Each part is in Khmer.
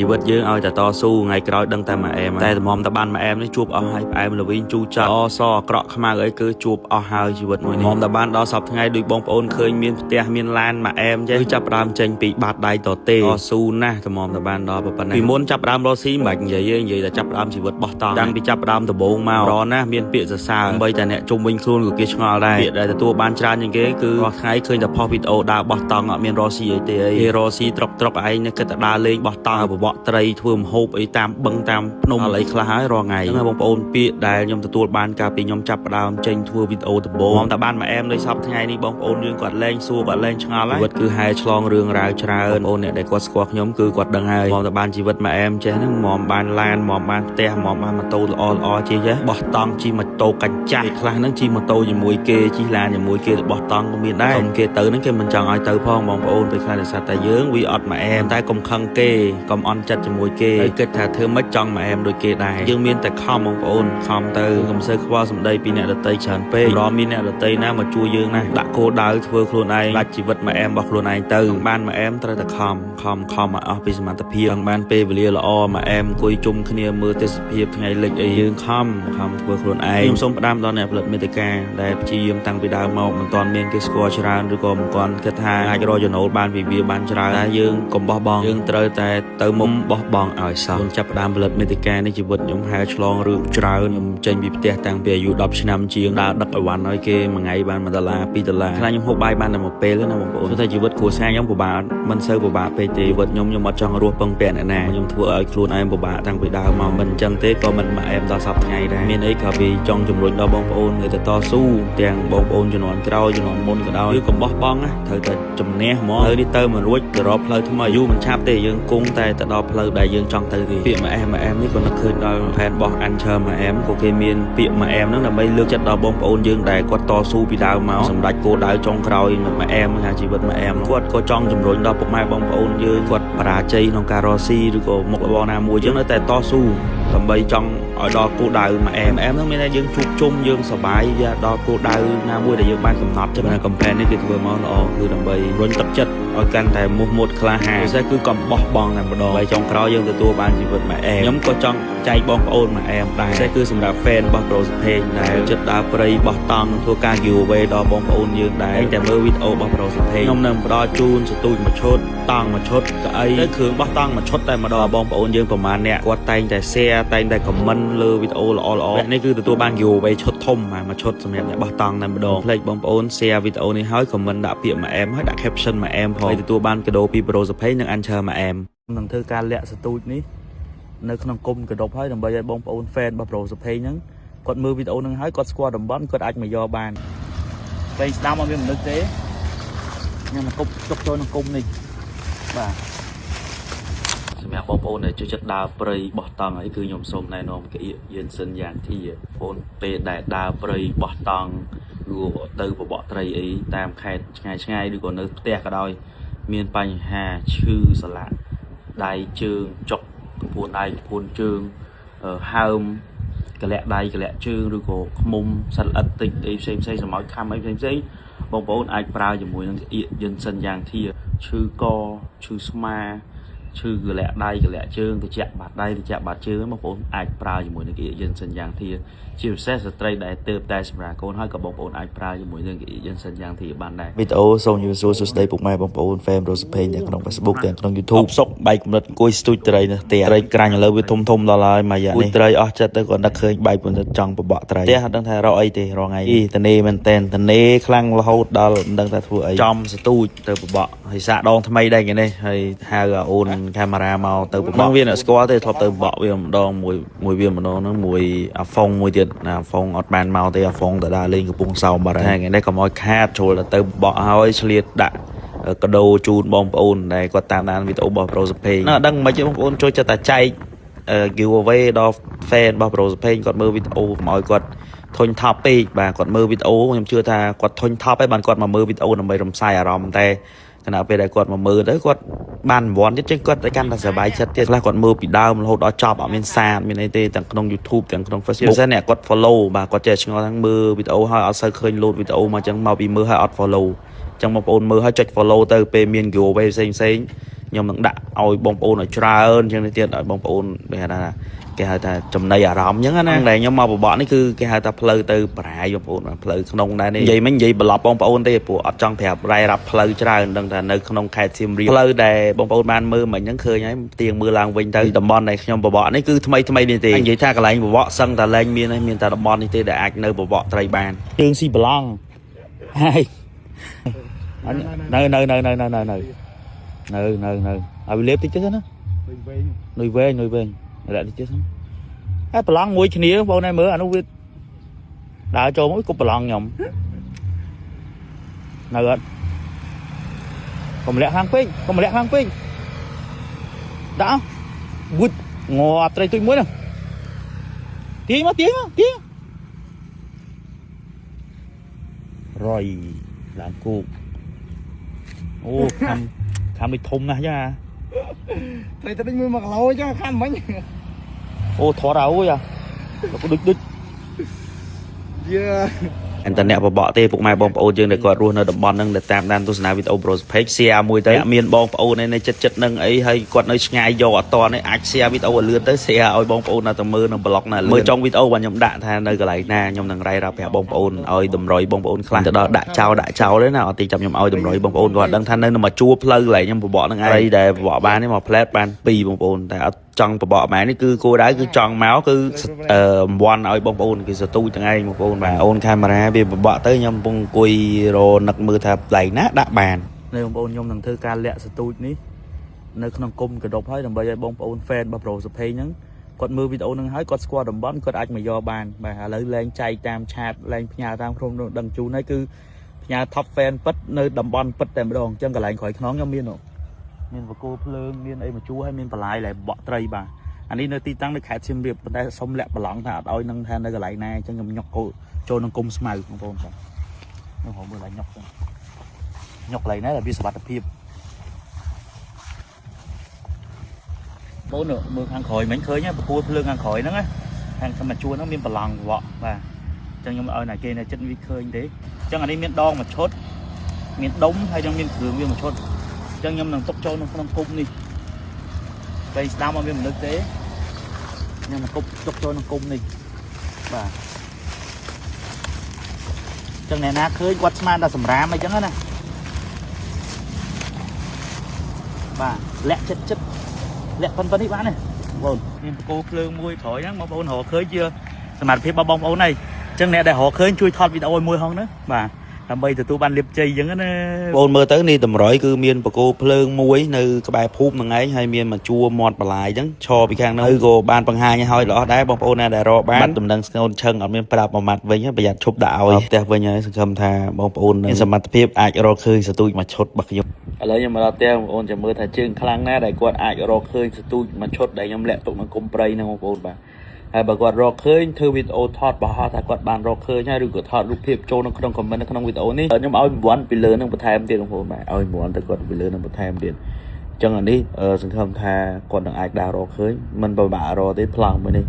ជីវិតយើងឲ្យតែតស៊ូថ្ងៃក្រោយដឹងតែមកអែមតែតម្រាំតបានមកអែមនេះជួបអស់ហើយផ្អែមល្វីងជូរចត់អសអាក្រក់ខ្មៅអីគឺជួបអស់ហើយជីវិតមួយនេះតម្រាំតបានដល់សប្តាហ៍ថ្ងៃដូចបងប្អូនឃើញមានផ្ទះមានឡានមកអែមចេះគឺចាប់ផ្ដើមចេញពីបាតដៃតទេតស៊ូណាស់តម្រាំតបានដល់ប៉ុណ្ណេះពីមុនចាប់ផ្ដើមរកស៊ីមិនបាច់និយាយទេនិយាយតែចាប់ផ្ដើមជីវិតបោះតង់តាំងពីចាប់ផ្ដើមដំបូងមករណាស់មានពាក្យសរសើរបីតែអ្នកជុំវិញខ្លួនក៏គេឆ្ងល់ដែរពាក្យដែលទទួលបានច្រើនជាងគេគឺរាល់ថ្ងៃឃើញតែផុសវីដេអូដើរបោះតង់អត់មានរកស៊ីអីទេគេរកស៊ីត្រុកឯងនៅគិតតែដើរលេងបោះតង់បបកត្រីធ្វើម្ហូបអីតាមបឹងតាមភ្នំអីខ្លះហើយរាល់ថ្ងៃហ្នឹងបងប្អូនពាក្យដែលខ្ញុំទទួលបានកាលពីខ្ញុំចាប់ផ្ដើមចេញធ្វើវីដេអូដំបូងខ្ញុំតែបានមកអែមនៅសប្តាហ៍ថ្ងៃនេះបងប្អូនយើងគាត់លែងសួរគាត់លែងឆ្ងល់ហើយជីវិតគឺហែឆ្លងរឿងរ៉ាវច្រើនបងប្អូនអ្នកដែលគាត់ស្គាល់ខ្ញុំគឺគាត់ដឹងហើយខ្ញុំតែបានជីវិតមកអែមចេះហ្នឹងមកបានឡានមកបានផ្ទះមកបានម៉ូតូល្អជិះចេះបោះតង់ជិះម៉ូតូកាច់ចាស់ខ្លះហ្នឹងជិះម៉ូតូជាមួយគេជិះឡានជាមួយគេទៅបោះតង់ក៏មានដែរខ្ញុំគេទៅហ្នឹងគេមិនចង់ឲ្យទៅផងបងប្អូនពេលខ្លះដោយសារតែយើងវាអត់មកអែមតែកុំខឹងគេកុំអន់ចិត្តជាមួយគេហើយគិតថាធ្វើម៉េចចង់មកអែមដូចគេដែរយើងមានតែខំបងប្អូនខំទៅកុំសូវខ្វល់សម្ដីពីអ្នកដទៃច្រើនពេករំមានអ្នកដទៃណាមកជួយយើងណាដាក់គោលដៅធ្វើខ្លួនឯងដាច់ជីវិតមកអែមរបស់ខ្លួនឯងទៅបានមកអែមត្រូវតែខំឲ្យអស់ពីសមត្ថភាពបានពេលវេលាល្អមកអែមអង្គុយជុំគ្នាមើលទេសភាពថ្ងៃលិចអីយើងខំធ្វើខ្លួនឯងខ្ញុំសូមផ្ដាំដល់អ្នកផលិតមាតិកាដែលព្យាយាមតាំងពីដើមមកមិនទាន់មានគេស្គាល់ច្រើនឬក៏មិនទាន់គិតថាអាចរកចំណូលបានពីវាបានច្រើនតែយើងកុំបោះបង់យើងត្រូវតែទៅមុំបោះបង់ឲ្យសោះខ្ញុំចាប់ផ្ដើមផលិតមាតិកានេះជីវិតខ្ញុំហែឆ្លងរឿងច្រើនខ្ញុំចេញពីផ្ទះតាំងពីអាយុ10ឆ្នាំជាងដើរដឹកអីវ៉ាន់ឲ្យគេមួយថ្ងៃបាន$1 $2ខ្លះខ្ញុំហូបបាយបានតែមួយពេលណាបងប្អូនតែជីវិតគ្រួសារខ្ញុំពិបាកមិនសូវពិបាកពេកទេជីវិតខ្ញុំអត់ចង់រស់ពឹងពាក់អ្នកណាខ្ញុំធ្វើឲ្យខ្លួនឯងពិបាកតាំងពីដើមមកមិនអញ្ចឹងទេក៏មិនមកអែមដល់សប្តាហ៍ថ្ងៃដែរមានអីក៏វាចង់ជំរុញដល់បងប្អូនឲ្យទៅតស៊ូទាំងបងប្អូនជំនាន់ក្រោយជំនាន់មុនក៏ដោយគឺកុំបោះបង់ណាត្រូវតែជំនះហ្មងហើយនេះទៅមិនរួចទៅរកផ្លូវថ្មីយូរមិនឆាប់ទេយើងគង់តែទៅដល់ផ្លូវដែលយើងចង់ទៅទេពាក្យមកអែមនេះក៏នឹកឃើញដល់ផែនរបស់ Anchor មកអែមក៏គេមានពាក្យមកអែមហ្នឹងដើម្បីលើកចិត្តដល់បងប្អូនយើងដែលគាត់តស៊ូពីដើមមកសម្រាប់គោលដៅចុងក្រោយមកអែមថាជីវិតមកអែមគាត់ក៏ចង់ជំរុញដល់ពុកម៉ែបងប្អូនយើងគាត់បរាជ័យក្នុងការរកស៊ីឬក៏មុខរបរណាមួយយើងនៅតែតស៊ូដើម្បីចង់ឲ្យដល់គោលដៅមកអែមហ្នឹងមានតែយើងជួបជុំយើងសប្បាយវាដល់គោលដៅណាមួយដែលយើងបានកំណត់ចឹងកំផែននេះគេធ្វើមកល្អគឺដើម្បីរុញទឹកចិត្តឲ្យកាន់តែមោះមុតក្លាហានពិសេសគឺកំបោះបង់តែម្ដងហើយចុងក្រោយយើងទទួលបានជីវិតមកអែមខ្ញុំក៏ចង់ចែកបងប្អូនមកអែមដែរពិសេសគឺសម្រាប់ fan របស់ Pro Page ដែលចិត្តដើរព្រៃបោះតង់ធ្វើការ giveaway ដល់បងប្អូនយើងដែរតែមើលវីដេអូរបស់ Pro Page ខ្ញុំនឹងផ្ដល់ជូនសទូចមួយឈុតតង់មួយឈុតកៅអីទៅគ្រឿងបោះតង់មួយឈុតតែម្ដងបងប្អូនយើងប្រហែលអ្នកគាត់តែងតែ share តែងតែ comment លើវីដេអូល្អៗនេះគឺទទួលបាន giveaway ឈុតធំមួយឈុតសម្រាប់អ្នកបោះតង់តែម្ដងផ្លេចបងប្អូន share វីដេអូនេះហើយ comment ដាក់ពាក្យមកអែមហើយដាក់ caption មកអែមផងហើយទទួលបានកាដូពី Pro Page និង Anchor មកអែមនឹងធ្វើការលាក់សទូចនេះនៅក្នុងគុំកដប់ហើយដើម្បីឲ្យបងប្អូន fan របស់ Pro Page ហ្នឹងគាត់មើលវីដេអូហ្នឹងហើយគាត់ស្គាល់តំបន់គាត់អាចមកយកបានពេលស្ដាប់មកវាមិននឹកទេខ្ញុំមកគប់ទុកចូលក្នុងគុំនេះបាទសម្រាប់បងប្អូនដែលចូលចិត្តដើរព្រៃបោះតង់ហើយគឺខ្ញុំសូមណែនាំកាអៀកយិនសិនយ៉ាងទីបងប្អូនពេលដែលដើរព្រៃបោះតង់ឬទៅបបកត្រីអីតាមខេត្តឆ្ងាយឬក៏នៅផ្ទះក៏ដោយមានបញ្ហាឈឺសន្លាក់ដៃជើងចុកកំពួនដៃកំពួនជើងហើមកលាក់ដៃកលាក់ជើងឬក៏ខ្មុំសត្វល្អិតតិចអីផ្សេងសម្រាប់ខំអីផ្សេងបងប្អូនអាចប្រើជាមួយនឹងកាអៀកយិនសិនយ៉ាងធាឈឺកឈឺស្មាឈឺកលាក់ដៃកលាក់ជើងត្រជាក់បាត់ដៃត្រជាក់បាត់ជើងបងប្អូនអាចប្រើជាមួយនឹងកាអៀកយិនសិនយ៉ាងធាជាពិសេសស្ត្រីដែលទើបតែសម្រាប់កូនហើយក៏បងប្អូនអាចប្រើជាមួយនឹងកាអៀកយិនសិនយ៉ាងធាបានដែរវីដេអូសូមជម្រាបសួរសួស្តីពុកម៉ែបងប្អូន fan Pro Page ទាំងក្នុង Facebook ទាំងក្នុង YouTube សុកបែកកំណត់អង្គុយស្ទូចត្រីនៅផ្ទះត្រីក្រាញ់ឥឡូវវាធំដល់ហើយមួយយ៉ាងនេះត្រីអស់ចិត្តទៅគាត់នឹកឃើញបែកកំណត់ចង់បបកត្រីផ្ទះអត់ដឹងថារកអីទេរងថ្ងៃតនេមែនតែនតនេខ្លាំងរហូតដល់មិនដឹងថាធ្វើអីចំស្ទូចទៅបបកហើយសាកដងថ្មីដែរគេនេះហើយហៅអូនកាមេរ៉ាមកទៅបបកវាអ្នកស្គាល់ទេធ្លាប់ទៅបបកវាម្ដងមួយវាម្ដងហ្នឹងមួយអាហ្វុងមួយទៀតណាហ្វុងអត់បានមកទេអាហ្វុងទៅដើរលេងកំពង់សោមបាត់ហើយថ្ងៃនេះកុំឲ្យខាតចូលទៅបបកហើយឆ្លៀតដាក់កាដូជូនបងប្អូនដែលគាត់តាមដានវីដេអូរបស់ Pro Page ណាដឹងមិនបងប្អូនចូលចិត្តតែចែក giveaway ដល់ fan របស់ Pro Page គាត់មើលវីដេអូកុំឲ្យគាត់ធុញថប់ពេកបាទគាត់មើលវីដេអូខ្ញុំជឿថាគាត់ធុញថប់ហើយបានគាត់មកមើលវីដេអូដើម្បីរំសាយអារម្មណ៍តែខណៈពេលដែលគាត់មកមើលទៅគាត់បានរង្វាន់ទៀតចឹងគាត់តែកាន់តែសប្បាយចិត្តទៀតខ្លះគាត់មើលពីដើមរហូតដល់ចប់អត់មានសារអត់មានអីទេទាំងក្នុង YouTube ទាំងក្នុង Facebook ផ្សេងអ្នកគាត់ follow បាទគាត់ចេះឆ្ងល់ហ្នឹងមើលវីដេអូហើយអត់សូវឃើញ load វីដេអូមកចឹងមកពីមើលហើយអត់ follow ចឹងបងប្អូនមើលហើយចុច follow ទៅពេលមាន giveaway ផ្សេង ខ្ញុំនឹងដាក់ឲ្យបងប្អូនឲ្យច្រើនអញ្ចឹងនេះទៀតឲ្យបងប្អូនគេហៅថាចំណៃអារម្មណ៍អញ្ចឹងណាដែលខ្ញុំមកបបកនេះគឺគេហៅថាផ្លូវទៅបរាយបងប្អូនផ្លូវក្នុងដែរនេះនិយាយមិញនិយាយបន្លប់បងប្អូនទេព្រោះអត់ចង់ប្រាប់រ៉ាយរាប់ផ្លូវច្រើនដឹងថានៅក្នុងខេត្តសៀមរាបផ្លូវដែលបងប្អូនបានមើលមិញហ្នឹងឃើញហើយទៀងមើលឡើងវិញទៅតំបន់ដែលខ្ញុំបបកនេះគឺថ្មីនេះទេនិយាយថាកន្លែងបបកសឹងតែលែងមានតែតំបន់នេះទេដែលអាចនៅបបកត្រីបានជើងស៊ីប្លង់ហើយនៅឲ្យវាលេបតិចទៅណានុយវែងរកតិចទៅហើយប្រឡងមួយគ្នាបងណែមើលអានោះវាដើរចូលមកគប់ប្រឡងខ្ញុំនៅអត់កុំលាក់ខាងពេកដាក់វូតងាប់ត្រីទុយមួយហ្នឹងទាញមករយឡើងគោកអូខំដូចធំណាស់ចាត្រីទៅមួយ1គីឡូចឹងខំមិញអូថតឲ្យដូចអន្តអ្នកបបកទេពុកម៉ែបងប្អូនយើងដែលគាត់រស់នៅតំបន់ហ្នឹងដែលតាមដានទស្សនាវីដេអូ Bros Page share មួយទៅមានបងប្អូននៅចិត្តហ្នឹងអីហើយគាត់នៅឆ្ងាយយកអត់តនេះអាច share វីដេអូឲ្យលឿនទៅ share ឲ្យបងប្អូននៅតែមើលនៅ blog ណាមើលចុងវីដេអូបាទខ្ញុំដាក់ថានៅកន្លែងណាខ្ញុំនឹងរាយរាប់ប្រាប់បងប្អូនឲ្យតម្រុយបងប្អូនខ្លះទៅដល់ដាក់ចោលទេណាអត់ទីចាប់ខ្ញុំឲ្យតម្រុយបងប្អូនគាត់ដឹងថានៅមកជួផ្លូវកន្លែងខ្ញុំបបកហ្នឹងឯងដែលបបកបាននេះមកផ្លែតបាន2បងប្អូនតែអត់ចង់បបកម៉ែនេះគឺគោលដៅគឺចង់មកគឺរង្វាន់ឲ្យបងប្អូនគឺសទូចទាំងឯងបងប្អូនបាទអូនកាមេរ៉ាវាបបកទៅខ្ញុំកំពុងអង្គុយរនឹកមើលថាកន្លែងណាដាក់បាននៅបងប្អូនខ្ញុំនឹងធ្វើការលាក់សទូចនេះនៅក្នុងគុំកដប់ហើយដើម្បីឲ្យបងប្អូន fan របស់ Pro Supply ហ្នឹងគាត់មើលវីដេអូហ្នឹងហើយគាត់ស្គាល់តំបន់គាត់អាចមកយកបានបាទឥឡូវលែងចែកតាមឆាតលែងផ្ញើតាមក្រុមដឹងជូនហើយគឺផ្ញើ top fan ពិតនៅតំបន់ពិតតែម្ដងអញ្ចឹងកន្លែងក្រោយខ្នងខ្ញុំមានបកគោភ្លើងមានអីមកជួហើយមានបន្លាយដែលបក់ត្រីបាទអានេះនៅទីតាំងនៅខេត្តសៀមរាបប៉ុន្តែសុំលាក់ប្រឡងថាអត់ឲ្យនឹងថានៅកន្លែងណាអញ្ចឹងខ្ញុំញុកចូលក្នុងគុំស្មៅបងប្អូនបាទខ្ញុំហៅមើលឡើងញុកកន្លែងណាដែលវាសុវត្ថិភាពបងមើលខាងក្រោយមិញឃើញបកគោភ្លើងខាងក្រោយហ្នឹងខាងsamaជួរហ្នឹងមានប្រឡងវក់បាទអញ្ចឹងខ្ញុំឲ្យណាគេនៅចិត្តវាឃើញទេអញ្ចឹងអានេះមានដងមួយឈុតមានដុំហើយនឹងមានគ្រឿងវាមួយឈុតអញ្ចឹងខ្ញុំនឹងទុកចូលក្នុងគុំនេះពេលស្ដាំមកវាមិននឹកទេខ្ញុំនឹងទុកចូលក្នុងគុំនេះបាទអញ្ចឹងអ្នកណាឃើញគាត់ស្មានដល់សម្រាមអីចឹងណាបាទលាក់ចិត្តលាក់ប៉ុននេះបានទេបងប្អូនមានបកគោភ្លើងមួយក្រោយហ្នឹងបងប្អូនរកឃើញជាសមត្ថភាពរបស់បងប្អូនហើយអញ្ចឹងអ្នកដែលរកឃើញជួយថតវីដេអូមួយហងហ្នឹងបាទដើម្បីទទួលបានលៀបជ័យអញ្ចឹងណាបងមើលទៅនេះតម្រុយគឺមានបកគោភ្លើងមួយនៅក្បែរភូមិហ្នឹងឯងហើយមានមកជួមាត់បន្លាយអញ្ចឹងឈរពីខាងនោះក៏បានបង្ហាញឲ្យល្អដែរបងប្អូនណាដែលរកបានដំណឹងស្ងោនឆឹងអត់មានប្រាប់មួយម៉ាត់វិញប្រយ័ត្នឈប់ដាក់ឲ្យផ្ទះវិញហើយសង្ឃឹមថាបងប្អូនមានសមត្ថភាពអាចរកឃើញសទូចមួយឈុតរបស់ខ្ញុំឥឡូវខ្ញុំមកដល់ផ្ទះបងប្អូនចាំមើលថាជើងខ្លាំងណាស់ដែលគាត់អាចរកឃើញសទូចមួយឈុតដែលខ្ញុំលាក់ទុកក្នុងគុំព្រៃហ្នឹងបងប្អូនបាទហើយបើគាត់រកឃើញធ្វើវីដេអូថតបោះថាគាត់បានរកឃើញហើយឬក៏ថតរូបភាពចូលនៅក្នុង comment នៅក្នុងវីដេអូនេះខ្ញុំឲ្យរង្វាន់ពីលើនឹងបន្ថែមទៀតបងប្អូនបាទឲ្យរង្វាន់ទៅគាត់ពីលើនឹងបន្ថែមទៀតអញ្ចឹងអានេះសង្ឃឹមថាគាត់នឹងអាចដើររកឃើញមិនពិបាករកទេប្លង់មួយនេះ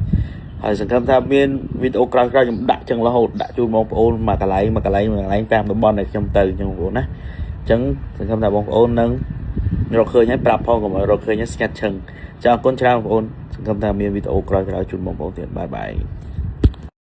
ហើយសង្ឃឹមថាមានវីដេអូក្រោយៗខ្ញុំដាក់ចឹងរហូតដាក់ជូនបងប្អូនមកកន្លែងតាមតំបន់ដែលខ្ញុំទៅអញ្ចឹងបងប្អូនណាអញ្ចឹងសង្ឃឹមថាបងប្អូននឹងរកឃើញហើយប្រាប់ផងកុំឲ្យរកឃើញស្ងាត់ឈឹងចាអរគុណច្រើនបងប្អូនសង្ឃឹមថាមានវីដេអូក្រោយៗជូនបងប្អូនទៀតបាយបាយ